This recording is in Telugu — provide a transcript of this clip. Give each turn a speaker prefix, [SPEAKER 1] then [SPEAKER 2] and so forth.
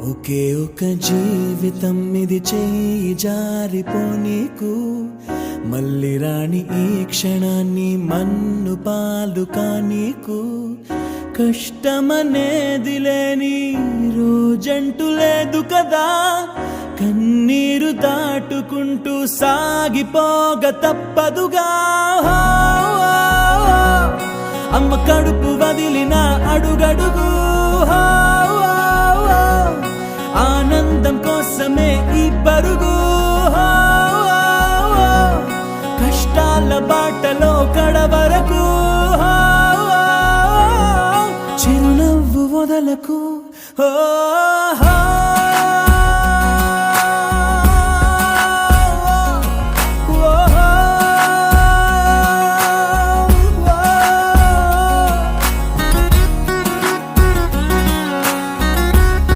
[SPEAKER 1] ఒకే ఒక జీవితం ఇది చేయి జారిపోనీకు మళ్ళీ రాణి ఈ క్షణాన్ని మన్ను పాలు కానీకు కష్టమనేది లేని రోజంటూ లేదు కదా కన్నీరు దాటుకుంటూ సాగిపోగ తప్పదుగా అమ్మ కడుపు వదిలిన అడుగడుగు ఆనందం కోసమే ఈ పరుగు కష్టాల బాటలో కడవరకు చిరునవ్వు వదలకు